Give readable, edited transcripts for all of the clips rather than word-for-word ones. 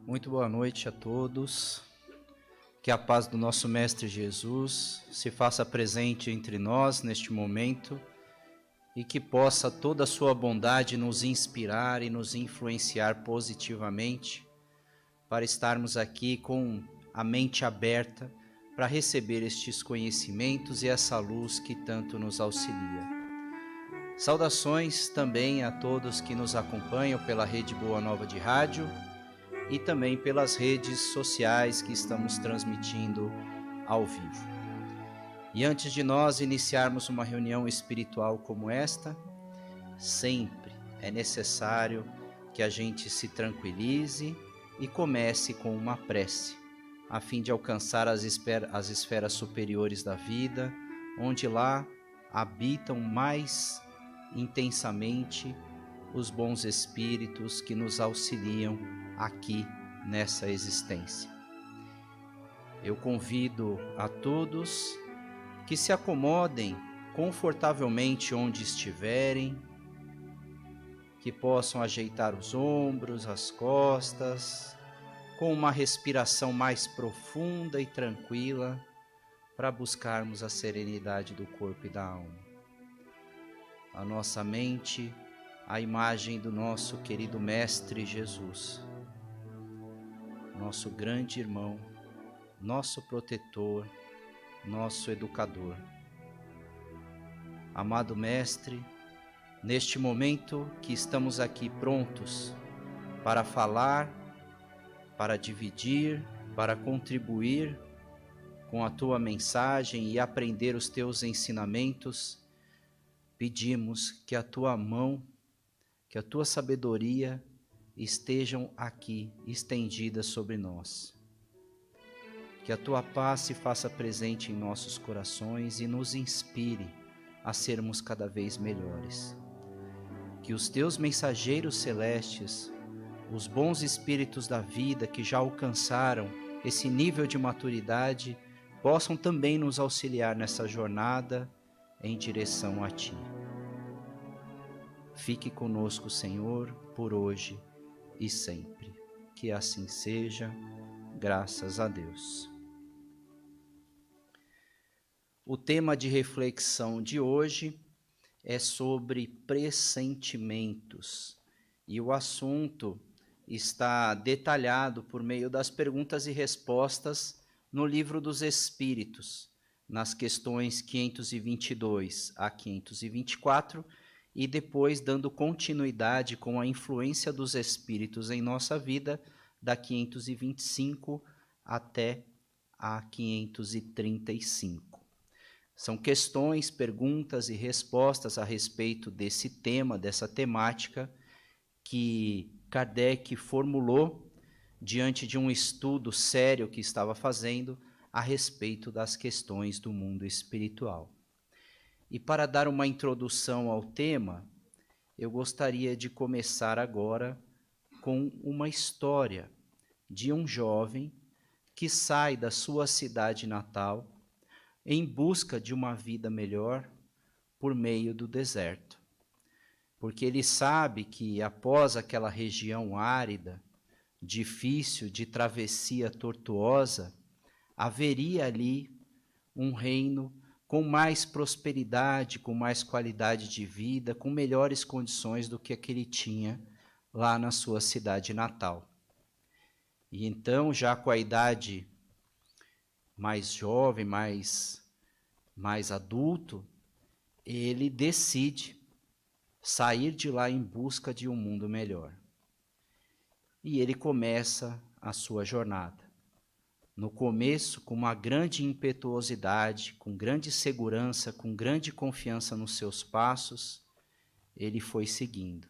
Muito boa noite a todos. Que a paz do nosso Mestre Jesus se faça presente entre nós neste momento e que possa toda a sua bondade nos inspirar e nos influenciar positivamente para estarmos aqui com a mente aberta para receber estes conhecimentos e essa luz que tanto nos auxilia. Saudações também a todos que nos acompanham pela Rede Boa Nova de Rádio e também pelas redes sociais que estamos transmitindo ao vivo. E antes de nós iniciarmos uma reunião espiritual como esta, sempre é necessário que a gente se tranquilize e comece com uma prece, a fim de alcançar as esferas superiores da vida, onde lá habitam mais intensamente os bons espíritos que nos auxiliam aqui nessa existência. Eu convido a todos que se acomodem confortavelmente onde estiverem, que possam ajeitar os ombros, as costas, com uma respiração mais profunda e tranquila para buscarmos a serenidade do corpo e da alma. A nossa mente, a imagem do nosso querido Mestre Jesus, nosso grande irmão, nosso protetor, nosso educador. Amado Mestre, neste momento que estamos aqui prontos para falar, para dividir, para contribuir com a tua mensagem e aprender os teus ensinamentos, pedimos que a tua mão, que a tua sabedoria estejam aqui estendidas sobre nós. Que a tua paz se faça presente em nossos corações e nos inspire a sermos cada vez melhores. Que os teus mensageiros celestes, os bons espíritos da vida que já alcançaram esse nível de maturidade, possam também nos auxiliar nessa jornada em direção a ti. Fique conosco, Senhor, por hoje e sempre. Que assim seja, graças a Deus. O tema de reflexão de hoje é sobre pressentimentos e o assunto está detalhado por meio das perguntas e respostas no Livro dos Espíritos, nas questões 522 a 524 e depois dando continuidade com a influência dos espíritos em nossa vida, da 525 até a 535. São questões, perguntas e respostas a respeito desse tema, dessa temática, que Kardec formulou diante de um estudo sério que estava fazendo a respeito das questões do mundo espiritual. E para dar uma introdução ao tema, eu gostaria de começar agora com uma história de um jovem que sai da sua cidade natal em busca de uma vida melhor por meio do deserto. Porque ele sabe que após aquela região árida, difícil, de travessia tortuosa, haveria ali um reino com mais prosperidade, com mais qualidade de vida, com melhores condições do que a que ele tinha lá na sua cidade natal. E então, já com a idade mais jovem, mais adulto, ele decide sair de lá em busca de um mundo melhor. E ele começa a sua jornada. No começo, com uma grande impetuosidade, com grande segurança, com grande confiança nos seus passos, ele foi seguindo.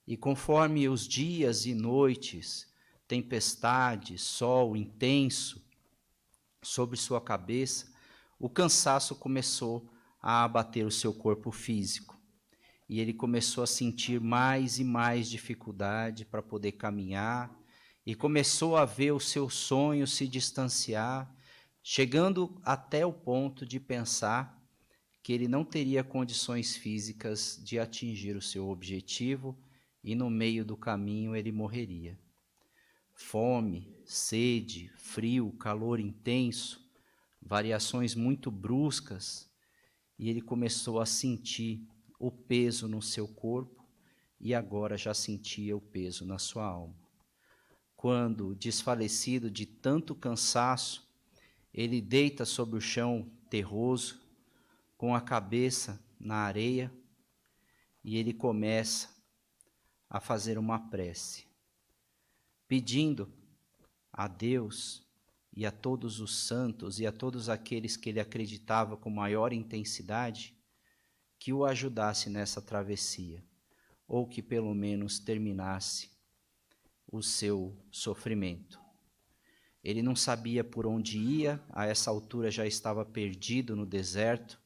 E conforme os dias e noites, tempestade, sol intenso sobre sua cabeça, o cansaço começou a abater o seu corpo físico. E ele começou a sentir mais e mais dificuldade para poder caminhar, e começou a ver o seu sonho se distanciar, chegando até o ponto de pensar que ele não teria condições físicas de atingir o seu objetivo e no meio do caminho ele morreria. fome, sede, frio, calor intenso, variações muito bruscas, e ele começou a sentir o peso no seu corpo e agora já sentia o peso na sua alma. Quando, desfalecido de tanto cansaço, ele deita sobre o chão terroso, com a cabeça na areia, e ele começa a fazer uma prece, pedindo a Deus e a todos os santos e a todos aqueles que ele acreditava com maior intensidade, que o ajudasse nessa travessia, ou que pelo menos terminasse o seu sofrimento. Ele não sabia por onde ia, a essa altura já estava perdido no deserto.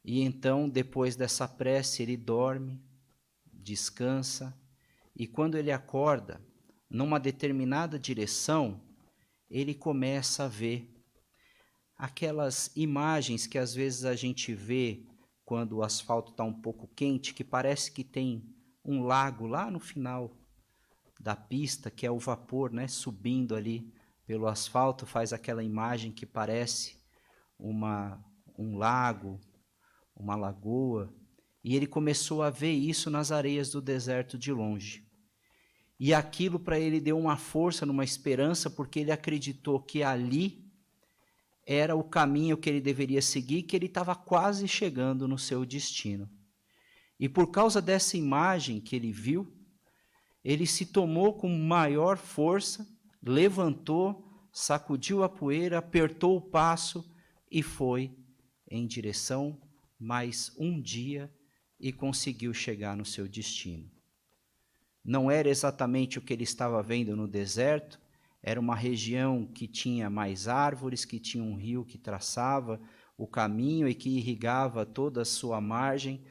E então, depois dessa prece, ele dorme, descansa, e quando ele acorda, numa determinada direção, ele começa a ver aquelas imagens que às vezes a gente vê quando o asfalto está um pouco quente, que parece que tem um lago lá no final da pista, que é o vapor, né, subindo ali pelo asfalto, faz aquela imagem que parece um lago, uma lagoa, e ele começou a ver isso nas areias do deserto de longe. E aquilo para ele deu uma força, uma esperança, porque ele acreditou que ali era o caminho que ele deveria seguir, que ele estava quase chegando no seu destino. E por causa dessa imagem que ele viu, ele se tomou com maior força, levantou, sacudiu a poeira, apertou o passo e foi em direção mais um dia e conseguiu chegar no seu destino. Não era exatamente o que ele estava vendo no deserto, era uma região que tinha mais árvores, que tinha um rio que traçava o caminho e que irrigava toda a sua margem,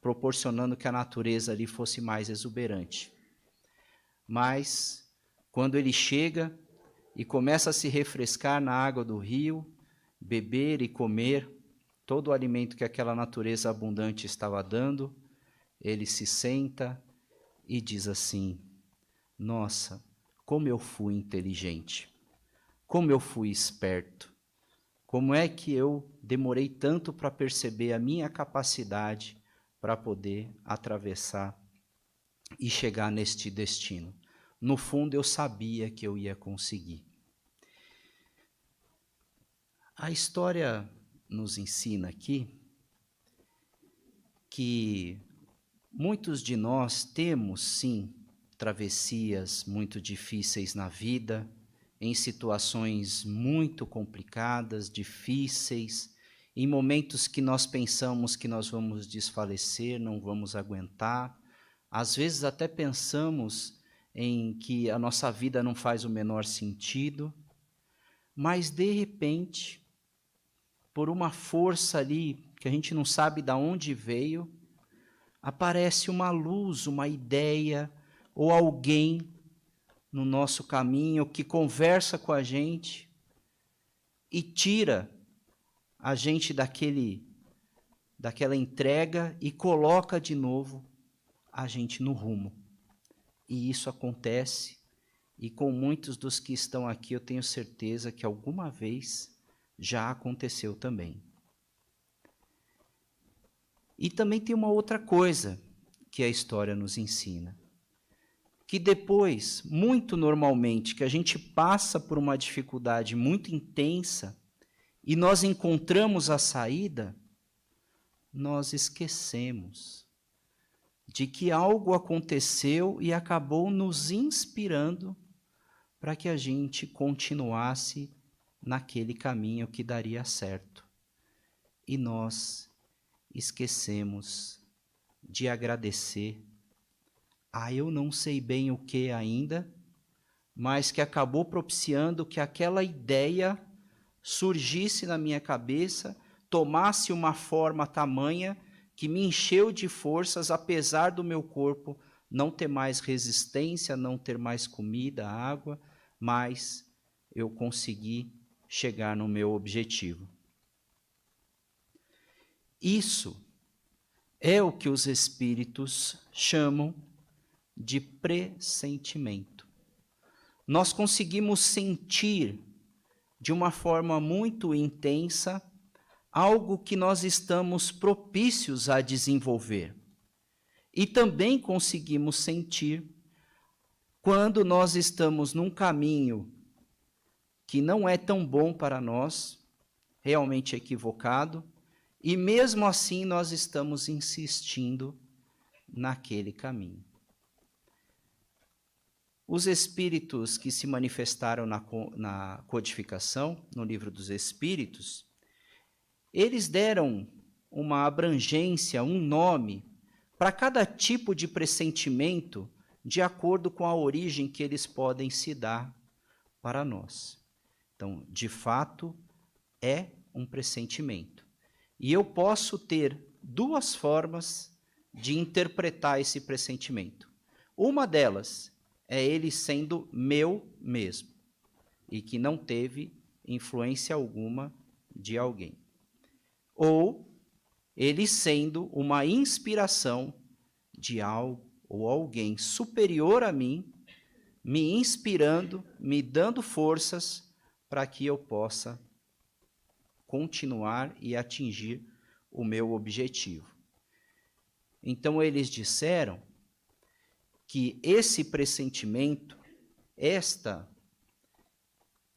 proporcionando que a natureza ali fosse mais exuberante. Mas, quando ele chega e começa a se refrescar na água do rio, beber e comer todo o alimento que aquela natureza abundante estava dando, ele se senta e diz assim: nossa, como eu fui inteligente, como eu fui esperto, como é que eu demorei tanto para perceber a minha capacidade para poder atravessar e chegar neste destino. No fundo, eu sabia que eu ia conseguir. A história nos ensina aqui que muitos de nós temos, sim, travessias muito difíceis na vida, em situações muito complicadas, difíceis, em momentos que nós pensamos que nós vamos desfalecer, não vamos aguentar. Às vezes até pensamos em que a nossa vida não faz o menor sentido, mas de repente, por uma força ali que a gente não sabe de onde veio, aparece uma luz, uma ideia, ou alguém no nosso caminho que conversa com a gente e tira a gente daquela entrega e coloca de novo a gente no rumo. E isso acontece, e com muitos dos que estão aqui eu tenho certeza que alguma vez já aconteceu também. E também tem uma outra coisa que a história nos ensina, que depois, muito normalmente, que a gente passa por uma dificuldade muito intensa e nós encontramos a saída, nós esquecemos de que algo aconteceu e acabou nos inspirando para que a gente continuasse naquele caminho que daria certo. E nós esquecemos de agradecer a eu não sei bem o que ainda, mas que acabou propiciando que aquela ideia surgisse na minha cabeça, tomasse uma forma tamanha que me encheu de forças, apesar do meu corpo não ter mais resistência, não ter mais comida, água, mas eu consegui chegar no meu objetivo. Isso é o que os espíritos chamam de pressentimento. Nós conseguimos sentir de uma forma muito intensa algo que nós estamos propícios a desenvolver. E também conseguimos sentir quando nós estamos num caminho que não é tão bom para nós, realmente equivocado, e mesmo assim nós estamos insistindo naquele caminho. Os espíritos que se manifestaram na codificação, no Livro dos Espíritos, eles deram uma abrangência, um nome, para cada tipo de pressentimento, de acordo com a origem que eles podem se dar para nós. Então, de fato, é um pressentimento. E eu posso ter duas formas de interpretar esse pressentimento. Uma delas é ele sendo meu mesmo, e que não teve influência alguma de alguém. Ou ele sendo uma inspiração de algo ou alguém superior a mim, me inspirando, me dando forças para que eu possa continuar e atingir o meu objetivo. Então, eles disseram que esse pressentimento, esta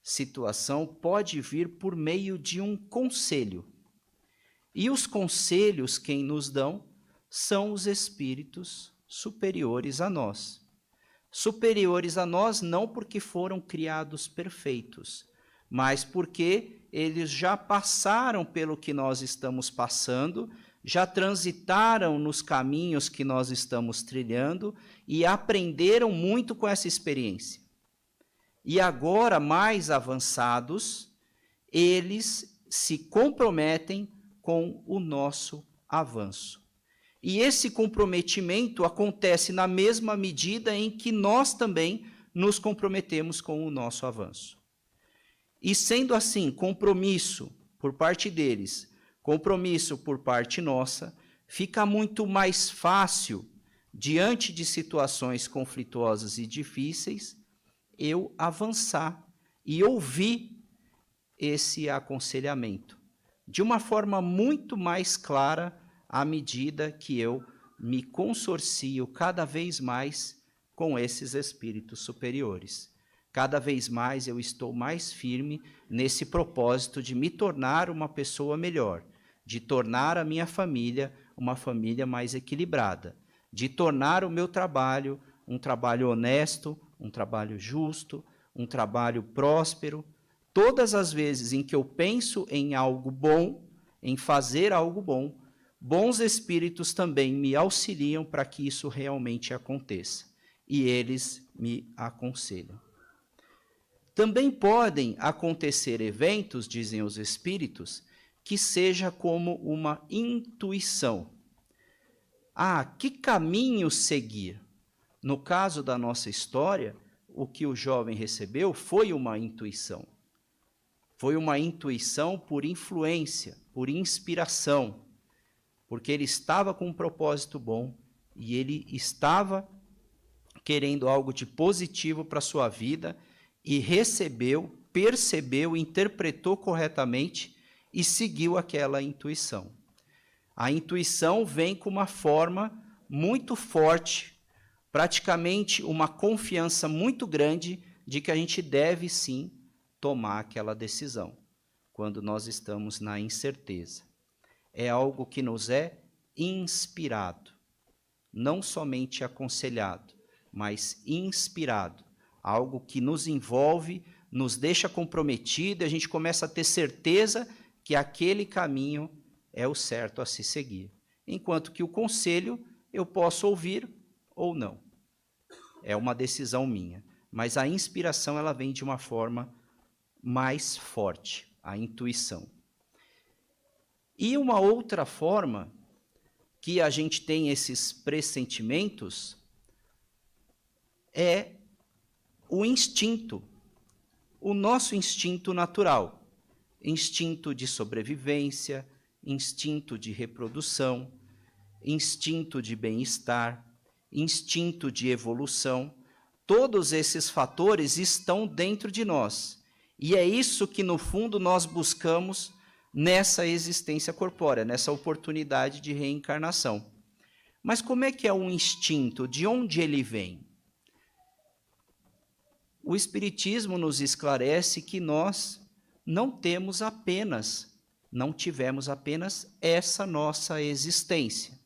situação, pode vir por meio de um conselho. E os conselhos, quem nos dão, são os espíritos superiores a nós. Superiores a nós não porque foram criados perfeitos, mas porque eles já passaram pelo que nós estamos passando, já transitaram nos caminhos que nós estamos trilhando e aprenderam muito com essa experiência. E agora, mais avançados, eles se comprometem com o nosso avanço. E esse comprometimento acontece na mesma medida em que nós também nos comprometemos com o nosso avanço. E sendo assim, compromisso por parte deles, compromisso por parte nossa, fica muito mais fácil, diante de situações conflituosas e difíceis, eu avançar e ouvir esse aconselhamento de uma forma muito mais clara à medida que eu me consorcio cada vez mais com esses espíritos superiores. Cada vez mais eu estou mais firme nesse propósito de me tornar uma pessoa melhor, de tornar a minha família uma família mais equilibrada, de tornar o meu trabalho um trabalho honesto, um trabalho justo, um trabalho próspero. Todas as vezes em que eu penso em algo bom, em fazer algo bom, bons espíritos também me auxiliam para que isso realmente aconteça. E eles me aconselham. Também podem acontecer eventos, dizem os espíritos, que seja como uma intuição. Que caminho seguir? No caso da nossa história, o que o jovem recebeu foi uma intuição. Foi uma intuição por influência, por inspiração, porque ele estava com um propósito bom e ele estava querendo algo de positivo para a sua vida e recebeu, percebeu, interpretou corretamente e seguiu aquela intuição. A intuição vem com uma forma muito forte, praticamente uma confiança muito grande de que a gente deve sim tomar aquela decisão, quando nós estamos na incerteza. É algo que nos é inspirado, não somente aconselhado, mas inspirado. Algo que nos envolve, nos deixa comprometido, e a gente começa a ter certeza que aquele caminho é o certo a se seguir. Enquanto que o conselho eu posso ouvir ou não. É uma decisão minha. Mas a inspiração ela vem de uma forma mais forte, a intuição. E uma outra forma que a gente tem esses pressentimentos é o instinto, o nosso instinto natural, instinto de sobrevivência, instinto de reprodução, instinto de bem-estar, instinto de evolução, todos esses fatores estão dentro de nós. E é isso que, no fundo, nós buscamos nessa existência corpórea, nessa oportunidade de reencarnação. Mas como é que é um instinto? De onde ele vem? O Espiritismo nos esclarece que nós não tivemos apenas essa nossa existência,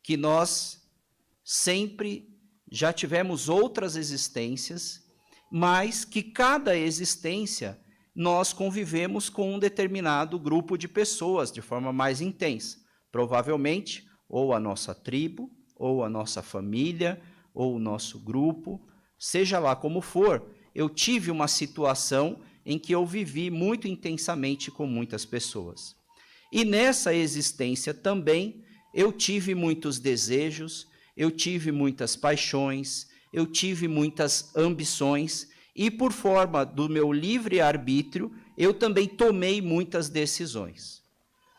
que nós sempre já tivemos outras existências, mas que cada existência nós convivemos com um determinado grupo de pessoas de forma mais intensa. Provavelmente, ou a nossa tribo, ou a nossa família, ou o nosso grupo, seja lá como for, eu tive uma situação em que eu vivi muito intensamente com muitas pessoas. E nessa existência também eu tive muitos desejos, eu tive muitas paixões, eu tive muitas ambições, e por forma do meu livre-arbítrio, eu também tomei muitas decisões.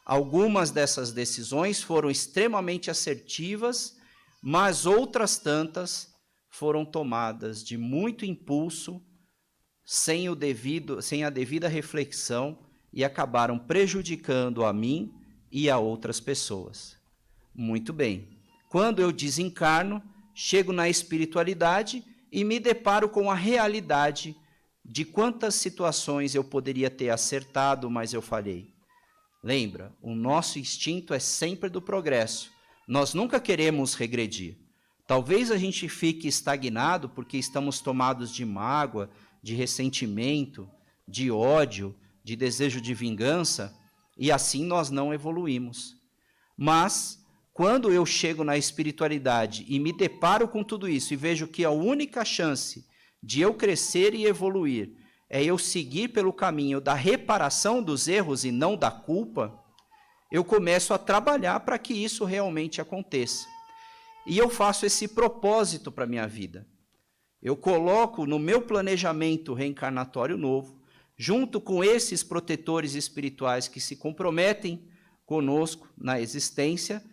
Algumas dessas decisões foram extremamente assertivas, mas outras tantas foram tomadas de muito impulso, sem a devida reflexão, e acabaram prejudicando a mim e a outras pessoas. Muito bem. Quando eu desencarno, chego na espiritualidade e me deparo com a realidade de quantas situações eu poderia ter acertado, mas eu falhei. Lembra, o nosso instinto é sempre do progresso. Nós nunca queremos regredir. Talvez a gente fique estagnado porque estamos tomados de mágoa, de ressentimento, de ódio, de desejo de vingança, e assim nós não evoluímos. Mas, quando eu chego na espiritualidade e me deparo com tudo isso e vejo que a única chance de eu crescer e evoluir é eu seguir pelo caminho da reparação dos erros e não da culpa, eu começo a trabalhar para que isso realmente aconteça. E eu faço esse propósito para a minha vida. Eu coloco no meu planejamento reencarnatório novo, junto com esses protetores espirituais que se comprometem conosco na existência,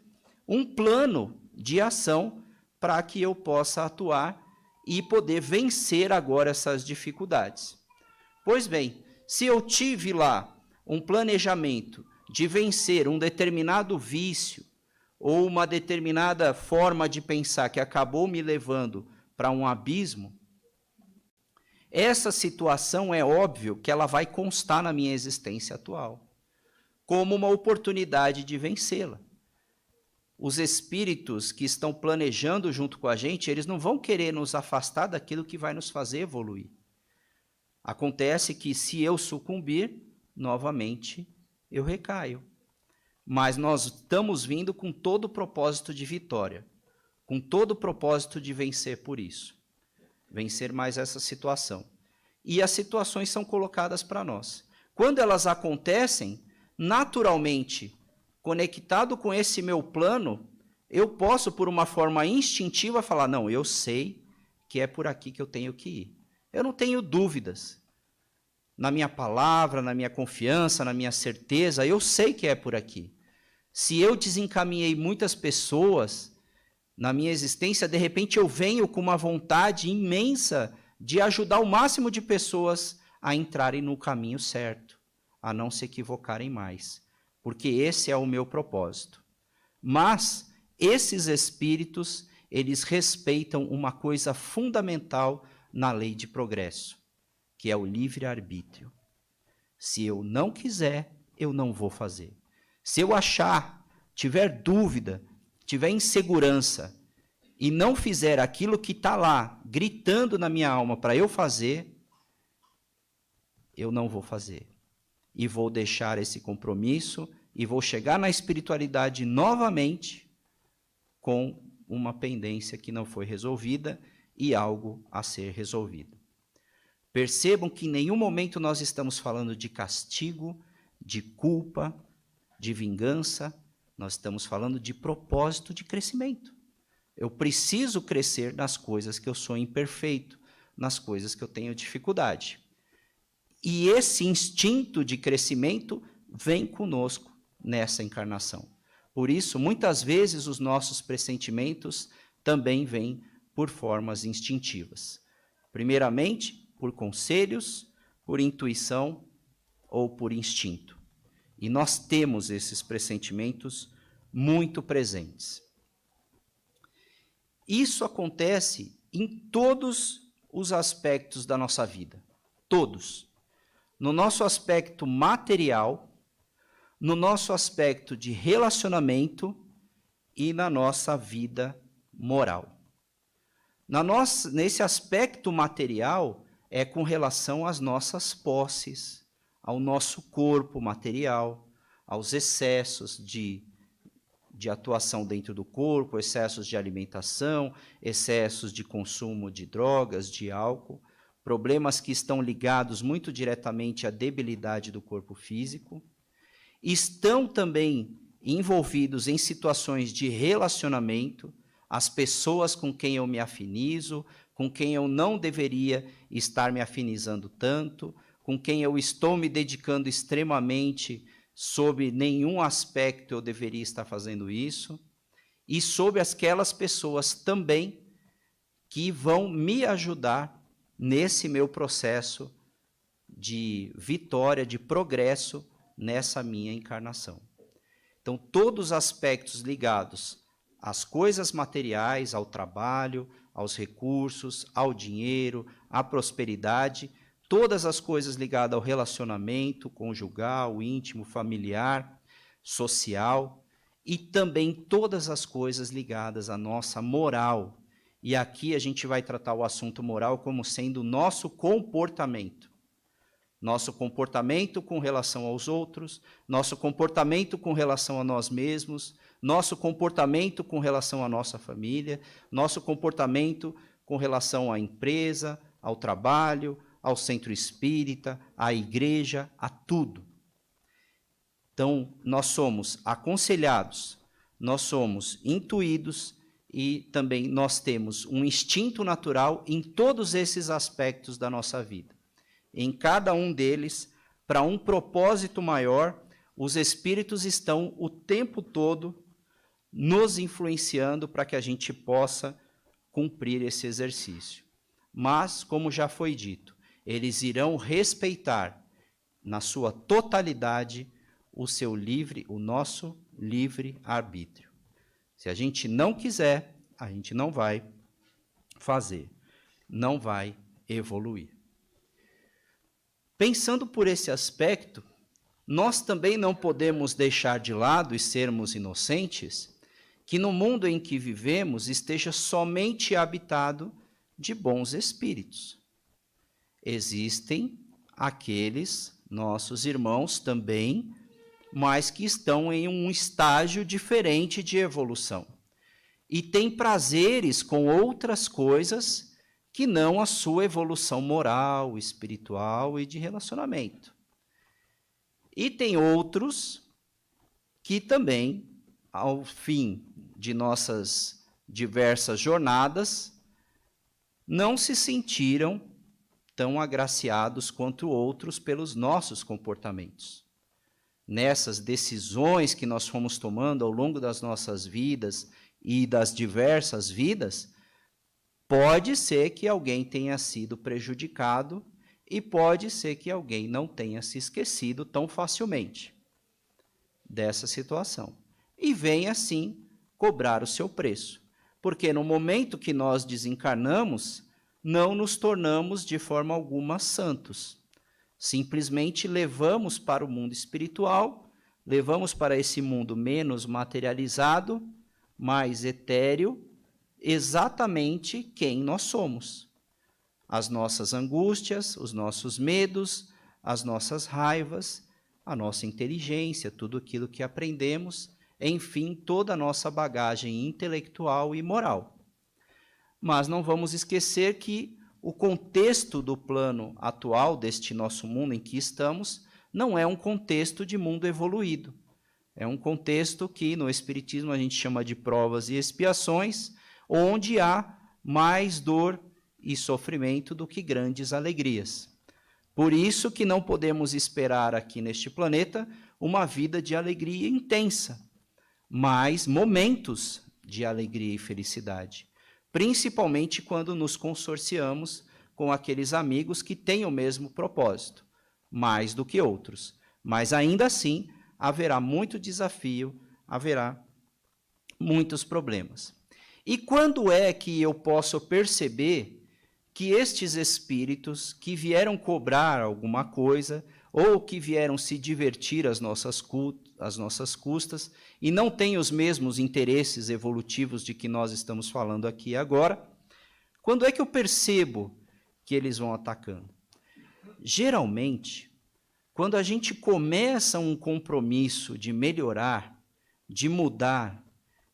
um plano de ação para que eu possa atuar e poder vencer agora essas dificuldades. Pois bem, se eu tive lá um planejamento de vencer um determinado vício ou uma determinada forma de pensar que acabou me levando para um abismo, essa situação é óbvio que ela vai constar na minha existência atual, como uma oportunidade de vencê-la. Os espíritos que estão planejando junto com a gente, eles não vão querer nos afastar daquilo que vai nos fazer evoluir. Acontece que se eu sucumbir, novamente eu recaio. Mas nós estamos vindo com todo o propósito de vitória, com todo o propósito de vencer por isso. Vencer mais essa situação. E as situações são colocadas para nós. Quando elas acontecem, naturalmente, conectado com esse meu plano, eu posso, por uma forma instintiva, falar, não, eu sei que é por aqui que eu tenho que ir. Eu não tenho dúvidas. Na minha palavra, na minha confiança, na minha certeza, eu sei que é por aqui. Se eu desencaminhei muitas pessoas na minha existência, de repente eu venho com uma vontade imensa de ajudar o máximo de pessoas a entrarem no caminho certo, a não se equivocarem mais, porque esse é o meu propósito. Mas esses espíritos, eles respeitam uma coisa fundamental na lei de progresso, que é o livre-arbítrio. Se eu não quiser, eu não vou fazer. Se eu achar, tiver dúvida, tiver insegurança e não fizer aquilo que está lá, gritando na minha alma para eu fazer, eu não vou fazer. E vou deixar esse compromisso e vou chegar na espiritualidade novamente com uma pendência que não foi resolvida e algo a ser resolvido. Percebam que em nenhum momento nós estamos falando de castigo, de culpa, de vingança, nós estamos falando de propósito de crescimento. Eu preciso crescer nas coisas que eu sou imperfeito, nas coisas que eu tenho dificuldade. E esse instinto de crescimento vem conosco nessa encarnação. Por isso, muitas vezes, os nossos pressentimentos também vem por formas instintivas. Primeiramente, por conselhos, por intuição ou por instinto. E nós temos esses pressentimentos muito presentes. Isso acontece em todos os aspectos da nossa vida. Todos. No nosso aspecto material, no nosso aspecto de relacionamento e na nossa vida moral. Nesse aspecto material, é com relação às nossas posses, ao nosso corpo material, aos excessos de atuação dentro do corpo, excessos de alimentação, excessos de consumo de drogas, de álcool, problemas que estão ligados muito diretamente à debilidade do corpo físico. Estão também envolvidos em situações de relacionamento, as pessoas com quem eu me afinizo, com quem eu não deveria estar me afinizando tanto, com quem eu estou me dedicando extremamente, sob nenhum aspecto eu deveria estar fazendo isso, e sobre aquelas pessoas também que vão me ajudar nesse meu processo de vitória, de progresso nessa minha encarnação. Então, todos os aspectos ligados às coisas materiais, ao trabalho, aos recursos, ao dinheiro, à prosperidade, todas as coisas ligadas ao relacionamento conjugal, íntimo, familiar, social, e também todas as coisas ligadas à nossa moral. E aqui a gente vai tratar o assunto moral como sendo o nosso comportamento. Nosso comportamento com relação aos outros, nosso comportamento com relação a nós mesmos, nosso comportamento com relação à nossa família, nosso comportamento com relação à empresa, ao trabalho, ao centro espírita, à igreja, a tudo. Então, nós somos aconselhados, nós somos intuídos e também nós temos um instinto natural em todos esses aspectos da nossa vida. Em cada um deles, para um propósito maior, os espíritos estão o tempo todo nos influenciando para que a gente possa cumprir esse exercício. Mas, como já foi dito, eles irão respeitar na sua totalidade o nosso livre arbítrio. Se a gente não quiser, a gente não vai fazer, não vai evoluir. Pensando por esse aspecto, nós também não podemos deixar de lado e sermos inocentes que no mundo em que vivemos esteja somente habitado de bons espíritos. Existem aqueles nossos irmãos também, mas que estão em um estágio diferente de evolução e têm prazeres com outras coisas que não a sua evolução moral, espiritual e de relacionamento. E tem outros que também, ao fim de nossas diversas jornadas, não se sentiram tão agraciados quanto outros pelos nossos comportamentos. Nessas decisões que nós fomos tomando ao longo das nossas vidas e das diversas vidas, pode ser que alguém tenha sido prejudicado e pode ser que alguém não tenha se esquecido tão facilmente dessa situação. E vem, assim, cobrar o seu preço. Porque no momento que nós desencarnamos, não nos tornamos de forma alguma santos. Simplesmente levamos para o mundo espiritual, levamos para esse mundo menos materializado, mais etéreo, exatamente quem nós somos. As nossas angústias, os nossos medos, as nossas raivas, a nossa inteligência, tudo aquilo que aprendemos, enfim, toda a nossa bagagem intelectual e moral. Mas não vamos esquecer que o contexto do plano atual deste nosso mundo em que estamos não é um contexto de mundo evoluído. É um contexto que no Espiritismo a gente chama de provas e expiações, onde há mais dor e sofrimento do que grandes alegrias. Por isso que não podemos esperar aqui neste planeta uma vida de alegria intensa, mas momentos de alegria e felicidade. principalmente quando nos consorciamos com aqueles amigos que têm o mesmo propósito, mais do que outros. Mas ainda assim, haverá muito desafio, haverá muitos problemas. E quando é que eu posso perceber que estes espíritos que vieram cobrar alguma coisa ou que vieram se divertir às nossas custas e não têm os mesmos interesses evolutivos de que nós estamos falando aqui agora, quando é que eu percebo que eles vão atacando? Geralmente, quando a gente começa um compromisso de melhorar, de mudar,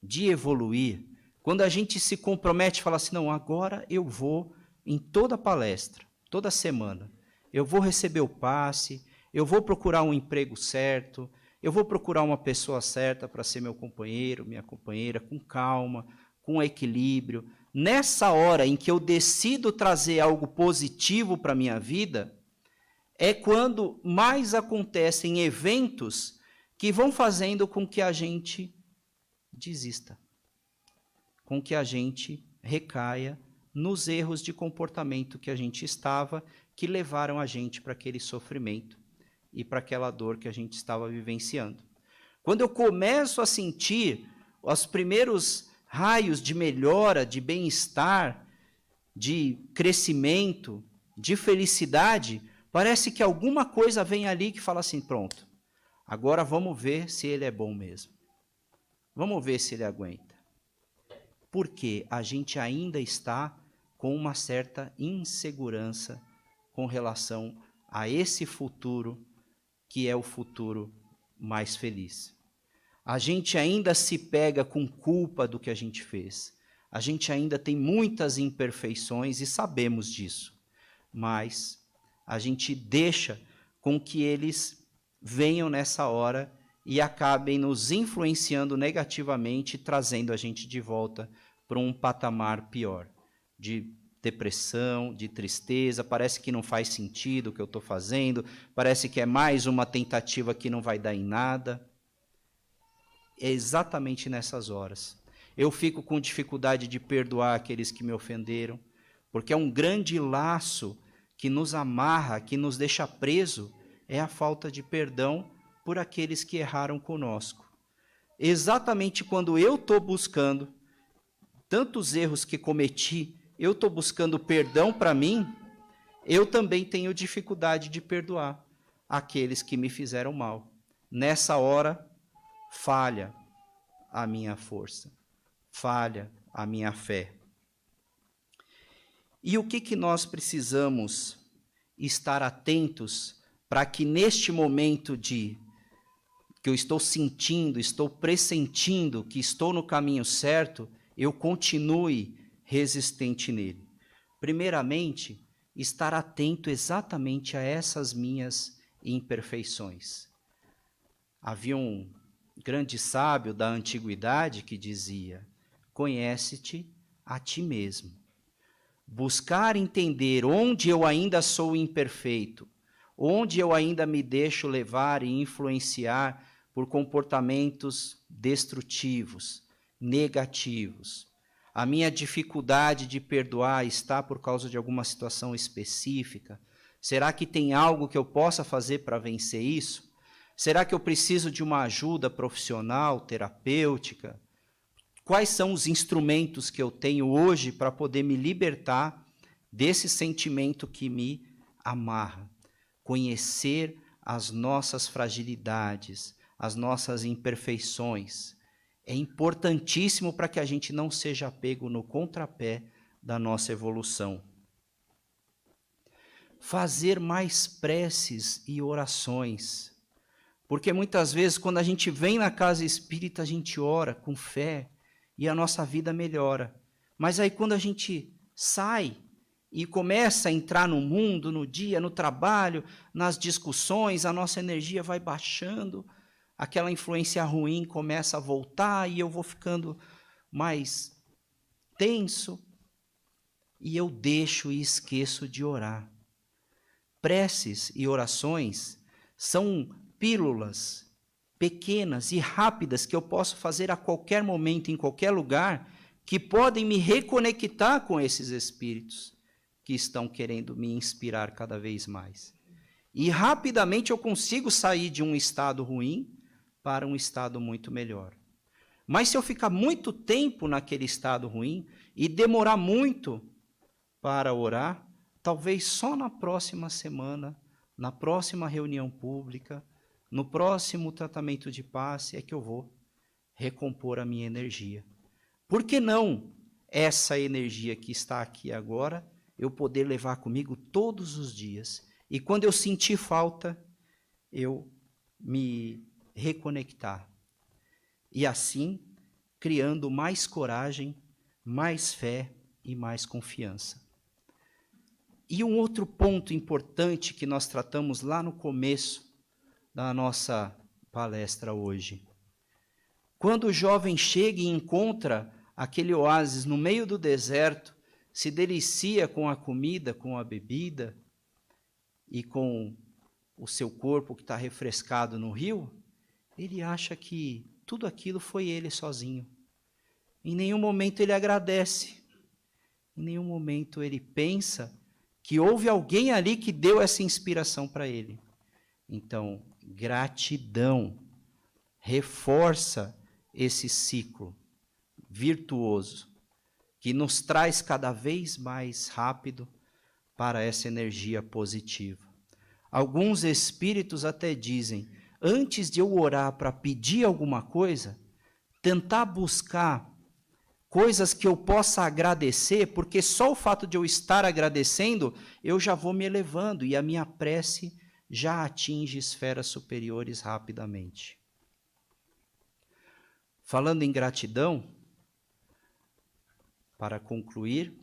de evoluir, quando a gente se compromete e fala assim, não, agora eu vou em toda palestra, toda semana, eu vou receber o passe, eu vou procurar um emprego certo, eu vou procurar uma pessoa certa para ser meu companheiro, minha companheira, com calma, com equilíbrio. Nessa hora em que eu decido trazer algo positivo para a minha vida, é quando mais acontecem eventos que vão fazendo com que a gente desista, com que a gente recaia nos erros de comportamento que a gente estava, que levaram a gente para aquele sofrimento e para aquela dor que a gente estava vivenciando. Quando eu começo a sentir os primeiros raios de melhora, de bem-estar, de crescimento, de felicidade, parece que alguma coisa vem ali que fala assim, pronto, agora vamos ver se ele é bom mesmo. Vamos ver se ele aguenta. Porque a gente ainda está com uma certa insegurança com relação a esse futuro, que é o futuro mais feliz. A gente ainda se pega com culpa do que a gente fez. A gente ainda tem muitas imperfeições e sabemos disso. Mas a gente deixa com que eles venham nessa hora e acabem nos influenciando negativamente, trazendo a gente de volta para um patamar pior, de depressão, de tristeza, parece que não faz sentido o que eu estou fazendo, parece que é mais uma tentativa que não vai dar em nada. É exatamente nessas horas. Eu fico com dificuldade de perdoar aqueles que me ofenderam, porque é um grande laço que nos amarra, que nos deixa preso, é a falta de perdão por aqueles que erraram conosco. Exatamente quando eu estou buscando tantos erros que cometi, eu estou buscando perdão para mim, eu também tenho dificuldade de perdoar aqueles que me fizeram mal. Nessa hora, falha a minha força, falha a minha fé. E o que nós precisamos estar atentos para que neste momento que eu estou sentindo, estou pressentindo que estou no caminho certo, eu continue resistente nele? Primeiramente, estar atento exatamente a essas minhas imperfeições. Havia um grande sábio da antiguidade que dizia, conhece-te a ti mesmo. Buscar entender onde eu ainda sou imperfeito, onde eu ainda me deixo levar e influenciar por comportamentos destrutivos, negativos. A minha dificuldade de perdoar está por causa de alguma situação específica? Será que tem algo que eu possa fazer para vencer isso? Será que eu preciso de uma ajuda profissional, terapêutica? Quais são os instrumentos que eu tenho hoje para poder me libertar desse sentimento que me amarra? Conhecer as nossas fragilidades, as nossas imperfeições. É importantíssimo para que a gente não seja pego no contrapé da nossa evolução. Fazer mais preces e orações. Porque muitas vezes, quando a gente vem na casa espírita, a gente ora com fé e a nossa vida melhora. Mas aí quando a gente sai e começa a entrar no mundo, no dia, no trabalho, nas discussões, a nossa energia vai baixando, aquela influência ruim começa a voltar e eu vou ficando mais tenso e eu deixo e esqueço de orar. Preces e orações são pílulas pequenas e rápidas que eu posso fazer a qualquer momento, em qualquer lugar, que podem me reconectar com esses espíritos que estão querendo me inspirar cada vez mais. E rapidamente eu consigo sair de um estado ruim para um estado muito melhor. Mas se eu ficar muito tempo naquele estado ruim e demorar muito para orar, talvez só na próxima semana, na próxima reunião pública, no próximo tratamento de passe é que eu vou recompor a minha energia. Por que não essa energia que está aqui agora, eu poder levar comigo todos os dias? E quando eu sentir falta, eu me reconectar. E assim, criando mais coragem, mais fé e mais confiança. E um outro ponto importante que nós tratamos lá no começo da nossa palestra hoje. Quando o jovem chega e encontra aquele oásis no meio do deserto, se delicia com a comida, com a bebida e com o seu corpo que está refrescado no rio, ele acha que tudo aquilo foi ele sozinho. Em nenhum momento ele agradece, em nenhum momento ele pensa que houve alguém ali que deu essa inspiração para ele. Então, gratidão reforça esse ciclo virtuoso que nos traz cada vez mais rápido para essa energia positiva. Alguns espíritos até dizem, antes de eu orar para pedir alguma coisa, tentar buscar coisas que eu possa agradecer, porque só o fato de eu estar agradecendo, eu já vou me elevando e a minha prece já atinge esferas superiores rapidamente. Falando em gratidão, para concluir,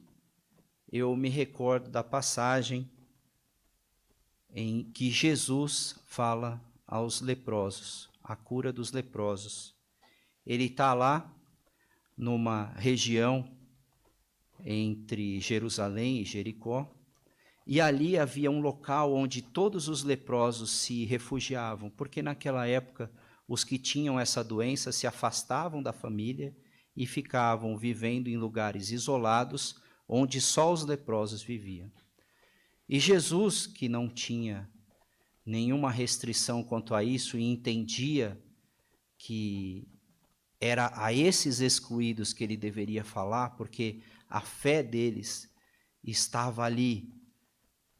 eu me recordo da passagem em que Jesus fala aos leprosos, a cura dos leprosos. Ele está lá numa região entre Jerusalém e Jericó, e ali havia um local onde todos os leprosos se refugiavam, porque naquela época os que tinham essa doença se afastavam da família e ficavam vivendo em lugares isolados, onde só os leprosos viviam. E Jesus, que não tinha nenhuma restrição quanto a isso e entendia que era a esses excluídos que ele deveria falar, porque a fé deles estava ali,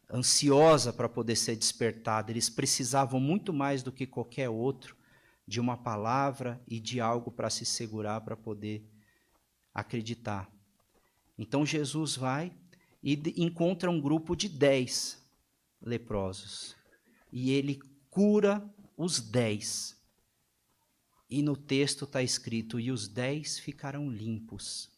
ansiosa para poder ser despertada. Eles precisavam muito mais do que qualquer outro de uma palavra e de algo para se segurar, para poder acreditar. Então Jesus vai e encontra um grupo de 10 leprosos. E ele cura os 10. E no texto está escrito, e os 10 ficaram limpos.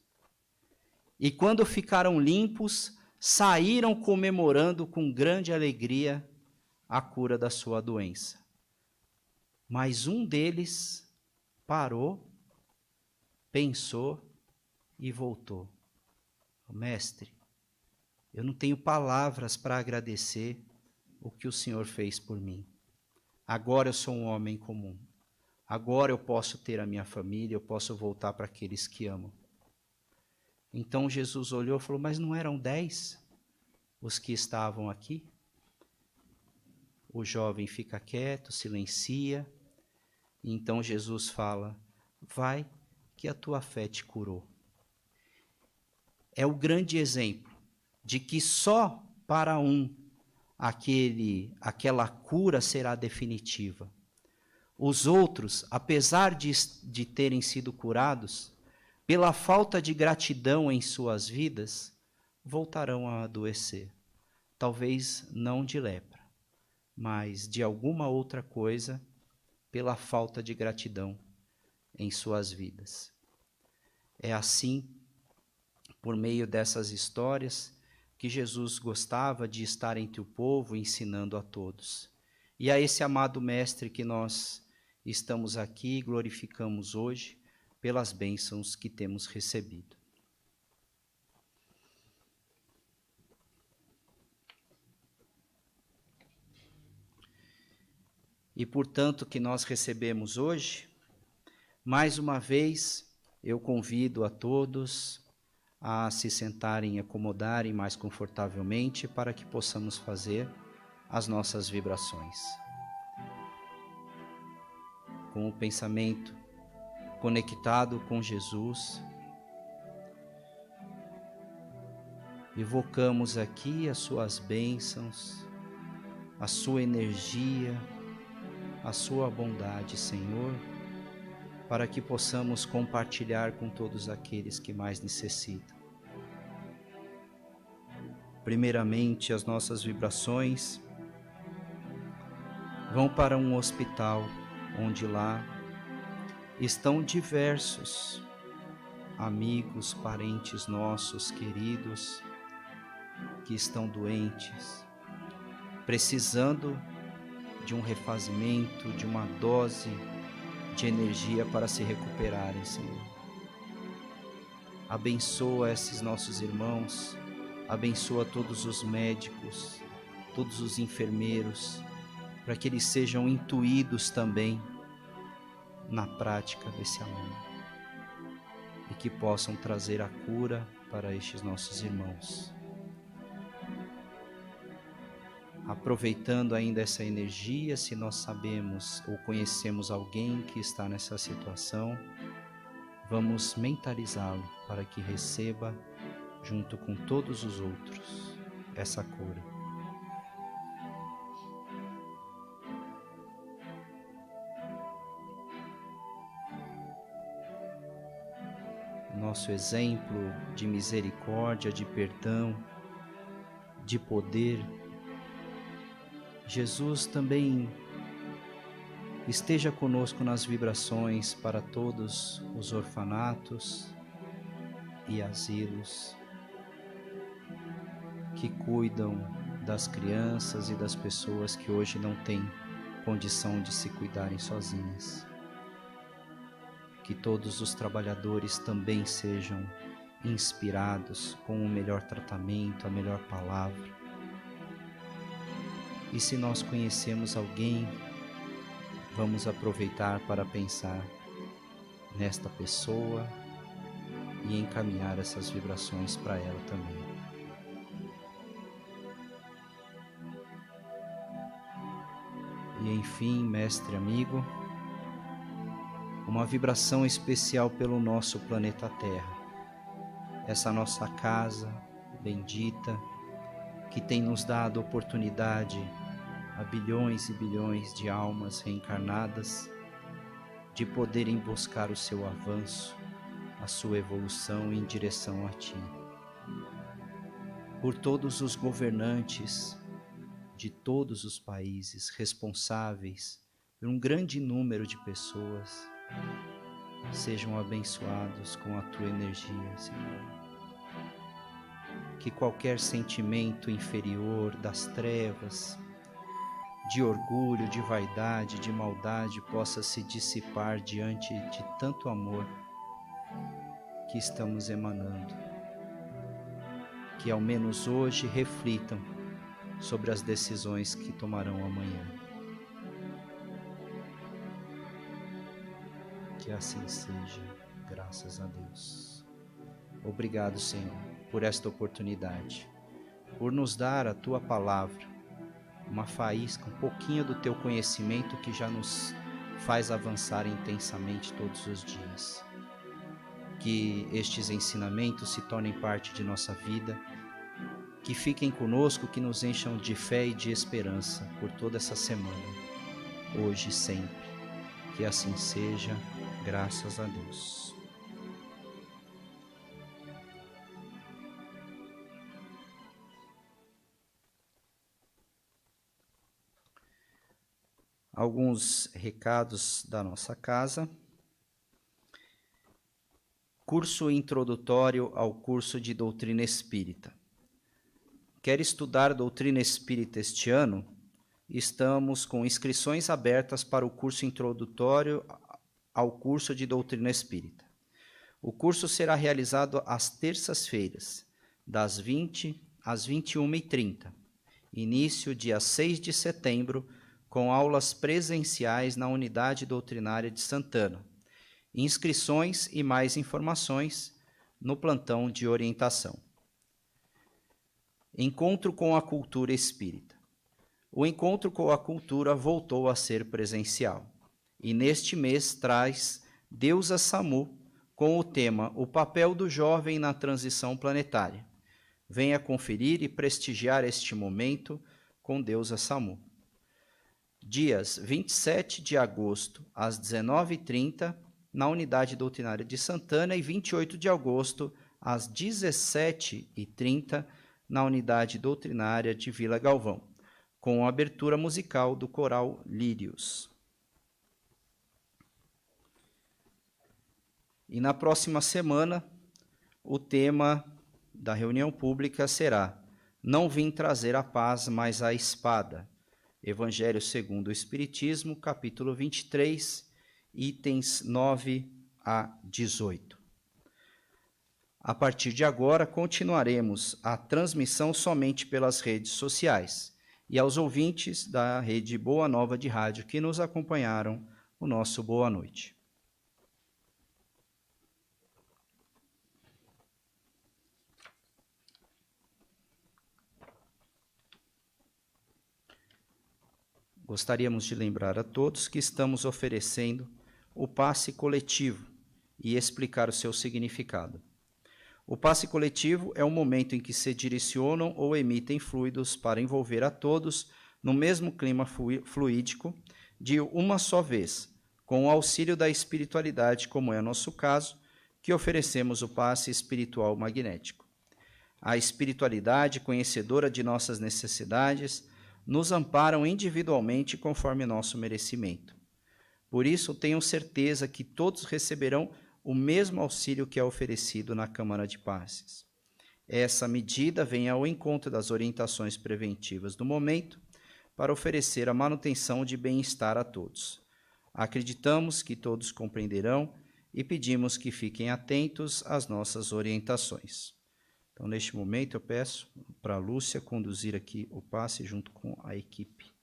E quando ficaram limpos, saíram comemorando com grande alegria a cura da sua doença. Mas um deles parou, pensou e voltou. Mestre, eu não tenho palavras para agradecer o que o Senhor fez por mim. Agora eu sou um homem comum. Agora eu posso ter a minha família, eu posso voltar para aqueles que amam. Então Jesus olhou e falou, mas não eram 10 os que estavam aqui? O jovem fica quieto, silencia. E então Jesus fala, vai que a tua fé te curou. É o grande exemplo de que só para um aquela cura será definitiva. Os outros, apesar de terem sido curados, pela falta de gratidão em suas vidas, voltarão a adoecer. Talvez não de lepra, mas de alguma outra coisa, pela falta de gratidão em suas vidas. É assim, por meio dessas histórias, que Jesus gostava de estar entre o povo, ensinando a todos. E a esse amado Mestre que nós estamos aqui, glorificamos hoje, pelas bênçãos que temos recebido. E portanto que nós recebemos hoje, mais uma vez eu convido a todos a se sentarem e acomodarem mais confortavelmente para que possamos fazer as nossas vibrações. Com o pensamento conectado com Jesus, evocamos aqui as suas bênçãos, a sua energia, a sua bondade, Senhor, para que possamos compartilhar com todos aqueles que mais necessitam. Primeiramente, as nossas vibrações vão para um hospital, onde lá estão diversos amigos, parentes nossos queridos, que estão doentes, precisando de um refazimento, de uma dose de energia para se recuperarem, Senhor. Abençoa esses nossos irmãos, abençoa todos os médicos, todos os enfermeiros, para que eles sejam intuídos também na prática desse amor e que possam trazer a cura para estes nossos irmãos. Aproveitando ainda essa energia, se nós sabemos ou conhecemos alguém que está nessa situação, vamos mentalizá-lo para que receba, junto com todos os outros, essa cura. Nosso exemplo de misericórdia, de perdão, de poder, Jesus também esteja conosco nas vibrações para todos os orfanatos e asilos que cuidam das crianças e das pessoas que hoje não têm condição de se cuidarem sozinhas. Que todos os trabalhadores também sejam inspirados com o melhor tratamento, a melhor palavra. E se nós conhecemos alguém, vamos aproveitar para pensar nesta pessoa e encaminhar essas vibrações para ela também. E enfim, mestre amigo, uma vibração especial pelo nosso planeta Terra, essa nossa casa bendita, que tem nos dado oportunidade a bilhões e bilhões de almas reencarnadas de poderem buscar o seu avanço, a sua evolução em direção a Ti. Por todos os governantes de todos os países responsáveis por um grande número de pessoas, sejam abençoados com a Tua energia, Senhor. Que qualquer sentimento inferior das trevas, de orgulho, de vaidade, de maldade, possa se dissipar diante de tanto amor que estamos emanando. Que ao menos hoje reflitam sobre as decisões que tomarão amanhã. Que assim seja, graças a Deus. Obrigado, Senhor, por esta oportunidade, por nos dar a Tua palavra, uma faísca, um pouquinho do Teu conhecimento que já nos faz avançar intensamente todos os dias. Que estes ensinamentos se tornem parte de nossa vida, que fiquem conosco, que nos encham de fé e de esperança por toda essa semana, hoje e sempre. Que assim seja, graças a Deus. Alguns recados da nossa casa. Curso introdutório ao curso de Doutrina Espírita. Quer estudar Doutrina Espírita este ano? Estamos com inscrições abertas para o curso introdutório ao curso de Doutrina Espírita. O curso será realizado às terças-feiras, das 20 às 21h30. Início dia 6 de setembro, com aulas presenciais na Unidade Doutrinária de Santana. Inscrições e mais informações no plantão de orientação. Encontro com a cultura espírita. O encontro com a cultura voltou a ser presencial e neste mês traz Deusa Samu com o tema O papel do jovem na transição planetária. Venha conferir e prestigiar este momento com Deusa Samu. Dias 27 de agosto, às 19h30, na Unidade Doutrinária de Santana, e 28 de agosto, às 17h30, na Unidade Doutrinária de Vila Galvão, com a abertura musical do Coral Lírios. E na próxima semana, o tema da reunião pública será Não vim trazer a paz, mas a espada. Evangelho segundo o Espiritismo, capítulo 23, itens 9 a 18. A partir de agora, continuaremos a transmissão somente pelas redes sociais. E aos ouvintes da Rede Boa Nova de Rádio que nos acompanharam, o nosso boa noite. Gostaríamos de lembrar a todos que estamos oferecendo o passe coletivo e explicar o seu significado. O passe coletivo é o momento em que se direcionam ou emitem fluidos para envolver a todos no mesmo clima fluídico de uma só vez, com o auxílio da espiritualidade, como é nosso caso, que oferecemos o passe espiritual magnético. A espiritualidade, conhecedora de nossas necessidades, nos amparam individualmente conforme nosso merecimento. Por isso, tenham certeza que todos receberão o mesmo auxílio que é oferecido na Câmara de Passes. Essa medida vem ao encontro das orientações preventivas do momento para oferecer a manutenção de bem-estar a todos. Acreditamos que todos compreenderão e pedimos que fiquem atentos às nossas orientações. Então, neste momento, eu peço para a Lúcia conduzir aqui o passe junto com a equipe.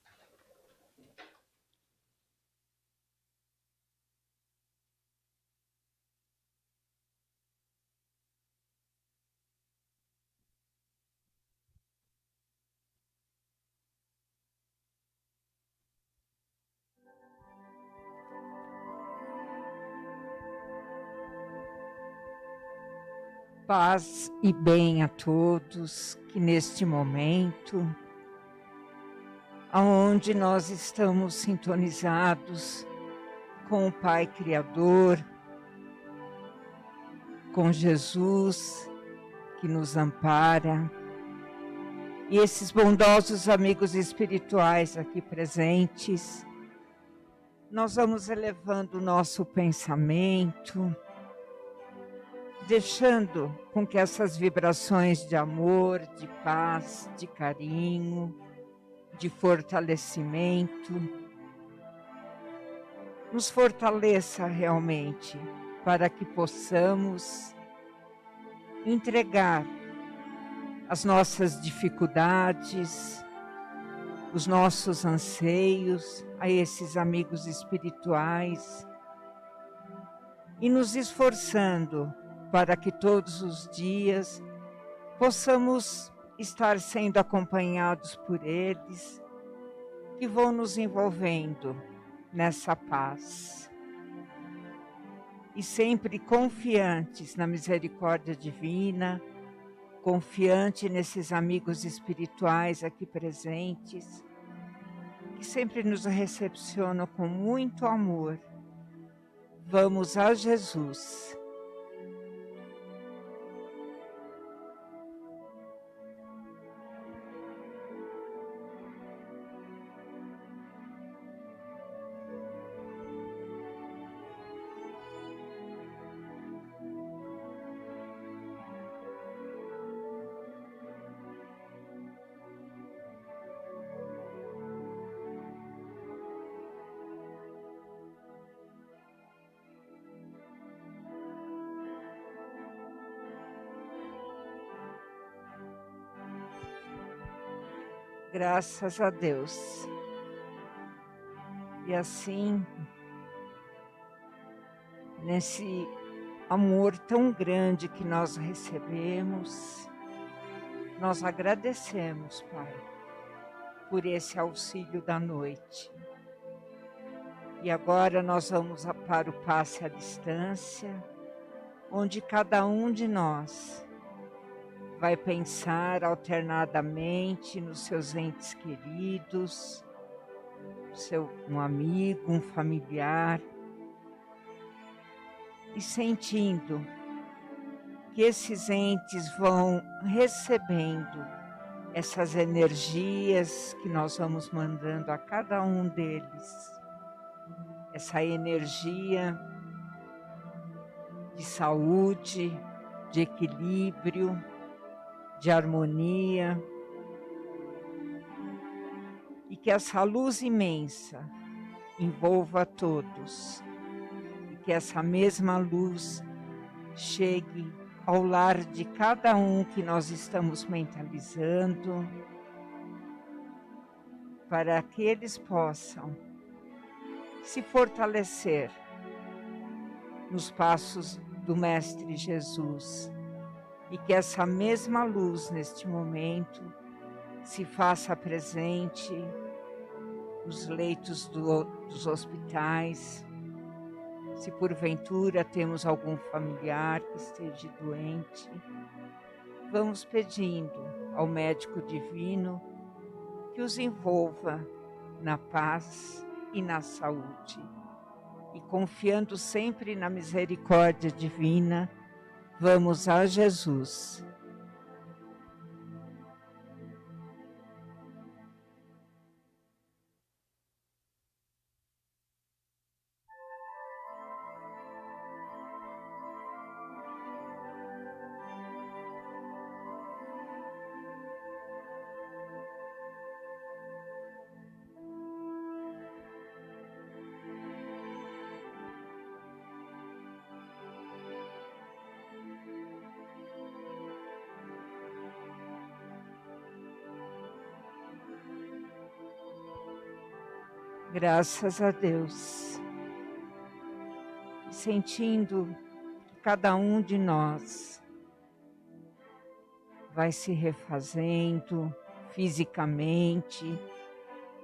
Paz e bem a todos que neste momento, onde nós estamos sintonizados com o Pai Criador, com Jesus que nos ampara, e esses bondosos amigos espirituais aqui presentes, nós vamos elevando o nosso pensamento, deixando com que essas vibrações de amor, de paz, de carinho, de fortalecimento, nos fortaleça realmente para que possamos entregar as nossas dificuldades, os nossos anseios a esses amigos espirituais e nos esforçando para que todos os dias possamos estar sendo acompanhados por eles, que vão nos envolvendo nessa paz. E sempre confiantes na misericórdia divina, confiante nesses amigos espirituais aqui presentes, que sempre nos recepcionam com muito amor. Vamos a Jesus. Graças a Deus. E assim, nesse amor tão grande que nós recebemos, nós agradecemos, Pai, por esse auxílio da noite. E agora nós vamos para o passe à distância, onde cada um de nós vai pensar alternadamente nos seus entes queridos, um amigo, um familiar, e sentindo que esses entes vão recebendo essas energias que nós vamos mandando a cada um deles, essa energia de saúde, de equilíbrio, de harmonia, e que essa luz imensa envolva a todos, e que essa mesma luz chegue ao lar de cada um que nós estamos mentalizando, para que eles possam se fortalecer nos passos do Mestre Jesus, e que essa mesma luz neste momento se faça presente nos leitos dos hospitais. Se porventura temos algum familiar que esteja doente, vamos pedindo ao médico divino que os envolva na paz e na saúde. E confiando sempre na misericórdia divina, vamos a Jesus. Graças a Deus. Sentindo que cada um de nós vai se refazendo fisicamente,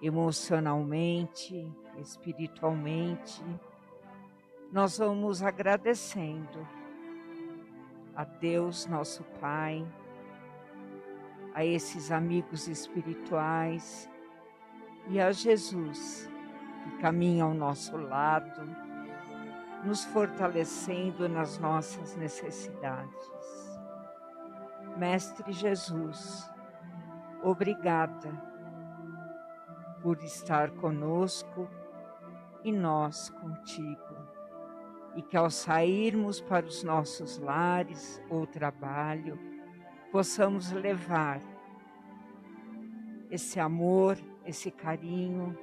emocionalmente, espiritualmente, nós vamos agradecendo a Deus, nosso Pai, a esses amigos espirituais e a Jesus, que caminha ao nosso lado, nos fortalecendo nas nossas necessidades. Mestre Jesus, obrigada por estar conosco e nós contigo. E que ao sairmos para os nossos lares ou trabalho, possamos levar esse amor, esse carinho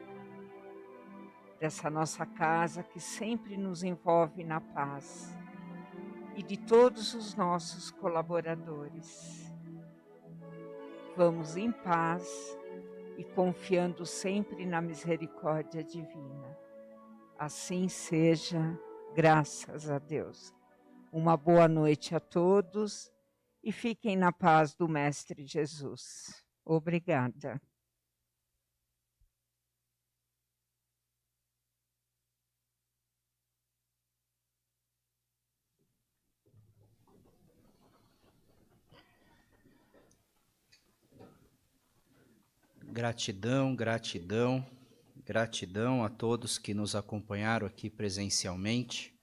dessa nossa casa que sempre nos envolve na paz, e de todos os nossos colaboradores. Vamos em paz e confiando sempre na misericórdia divina. Assim seja, graças a Deus. Uma boa noite a todos e fiquem na paz do Mestre Jesus. Obrigada. Gratidão, gratidão, gratidão a todos que nos acompanharam aqui presencialmente.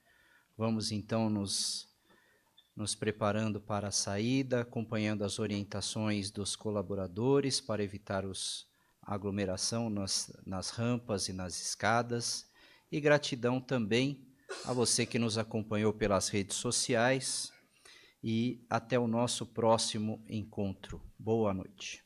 Vamos então nos preparando para a saída, acompanhando as orientações dos colaboradores para evitar a aglomeração nas rampas e nas escadas. E gratidão também a você que nos acompanhou pelas redes sociais. E até o nosso próximo encontro. Boa noite.